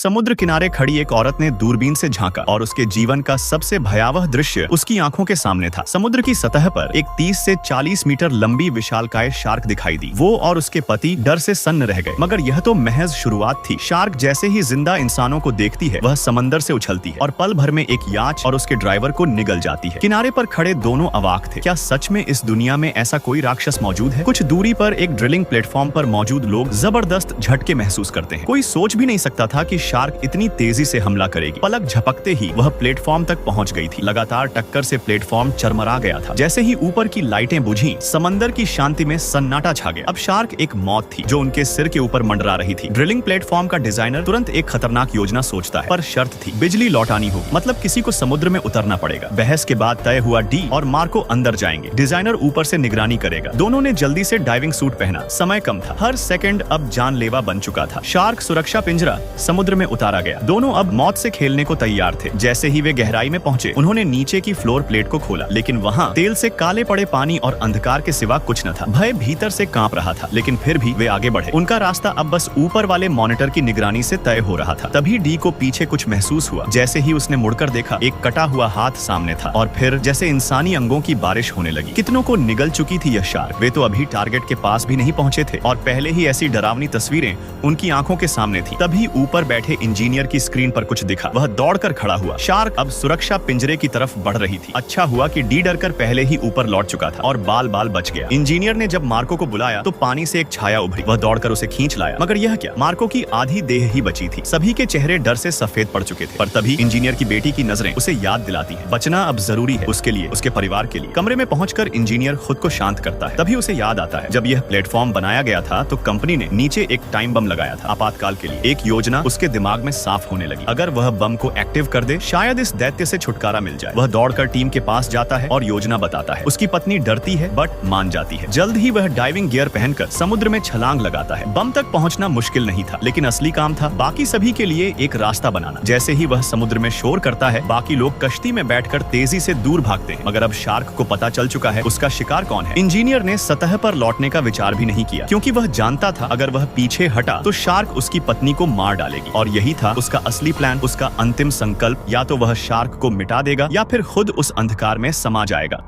समुद्र किनारे खड़ी एक औरत ने दूरबीन से झांका और उसके जीवन का सबसे भयावह दृश्य उसकी आंखों के सामने था। समुद्र की सतह पर एक 30 से 40 मीटर लंबी विशालकाय शार्क दिखाई दी। वो और उसके पति डर से सन्न रह गए, मगर यह तो महज शुरुआत थी। शार्क जैसे ही जिंदा इंसानों को देखती है, वह समंदर से उछलती है और पल भर में एक याच और उसके ड्राइवर को निगल जाती है। किनारे पर खड़े दोनों अवाक थे। क्या सच में इस दुनिया में ऐसा कोई राक्षस मौजूद है? कुछ दूरी पर एक ड्रिलिंग प्लेटफॉर्म पर मौजूद लोग जबरदस्त झटके महसूस करते हैं। कोई सोच भी नहीं सकता था कि शार्क इतनी तेजी से हमला करेगी। पलक झपकते ही वह प्लेटफॉर्म तक पहुंच गई थी। लगातार टक्कर से प्लेटफॉर्म चरमरा गया था। जैसे ही ऊपर की लाइटें बुझी, समंदर की शांति में सन्नाटा छा गया। अब शार्क एक मौत थी जो उनके सिर के ऊपर मंडरा रही थी। ड्रिलिंग प्लेटफॉर्म का डिजाइनर तुरंत एक खतरनाक योजना सोचता है, पर शर्त थी, बिजली लौटानी होगी। मतलब किसी को समुद्र में उतरना पड़ेगा। बहस के बाद तय हुआ डी और मार्को अंदर जाएंगे, डिजाइनर ऊपर से निगरानी करेगा। दोनों ने जल्दी से डाइविंग सूट पहना। समय कम था, हर सेकंड अब जानलेवा बन चुका था। शार्क सुरक्षा पिंजरा समुद्र में उतारा गया। दोनों अब मौत से खेलने को तैयार थे। जैसे ही वे गहराई में पहुंचे, उन्होंने नीचे की फ्लोर प्लेट को खोला, लेकिन वहां तेल से काले पड़े पानी और अंधकार के सिवा कुछ न था। भय भीतर से कांप रहा था, लेकिन फिर भी वे आगे बढ़े। उनका रास्ता अब बस ऊपर वाले मॉनिटर की निगरानी से तय हो रहा था। तभी डी को पीछे कुछ महसूस हुआ। जैसे ही उसने मुड़कर देखा, एक कटा हुआ हाथ सामने था और फिर जैसे इंसानी अंगों की बारिश होने लगी। कितनों को निगल चुकी थी यह शार्क। वे तो अभी टारगेट के पास भी नहीं पहुंचे थे और पहले ही ऐसी डरावनी तस्वीरें उनकी आंखों के सामने थी। तभी ऊपर बैठे इंजीनियर की स्क्रीन पर कुछ दिखा। वह दौड़कर खड़ा हुआ। शार्क अब सुरक्षा पिंजरे की तरफ बढ़ रही थी। अच्छा हुआ कि डी डरकर पहले ही ऊपर लौट चुका था और बाल बाल बच गया। इंजीनियर ने जब मार्को को बुलाया तो पानी से एक छाया उभरी। वह दौड़कर उसे खींच लाया, मगर यह क्या, मार्को की आधी देह ही बची थी। सभी के चेहरे डर से सफेद पड़ चुके थे। पर तभी इंजीनियर की बेटी की नजरें उसे याद दिलाती है, बचना अब जरूरी है, उसके लिए, उसके परिवार के लिए। कमरे में पहुंचकर इंजीनियर खुद को शांत करता है। तभी उसे याद आता है, जब यह प्लेटफॉर्म बनाया गया था तो कंपनी ने नीचे एक टाइम बम लगाया था आपातकाल के लिए। एक योजना उसके दिमाग में साफ होने लगी। अगर वह बम को एक्टिव कर दे, शायद इस दैत्य से छुटकारा मिल जाए। वह दौड़कर टीम के पास जाता है और योजना बताता है। उसकी पत्नी डरती है बट मान जाती है। जल्द ही वह डाइविंग गियर पहनकर समुद्र में छलांग लगाता है। बम तक पहुंचना मुश्किल नहीं था, लेकिन असली काम था बाकी सभी के लिए एक रास्ता बनाना। जैसे ही वह समुद्र में शोर करता है, बाकी लोग कश्ती में बैठकर तेजी से दूर भागते हैं। मगर अब शार्क को पता चल चुका है उसका शिकार कौन है। इंजीनियर ने सतह पर लौटने का विचार भी नहीं किया, क्योंकि वह जानता था अगर वह पीछे हटा तो शार्क उसकी पत्नी को मार डालेगी। और यही था उसका असली प्लान, उसका अंतिम संकल्प। या तो वह शार्क को मिटा देगा या फिर खुद उस अंधकार में समा जाएगा।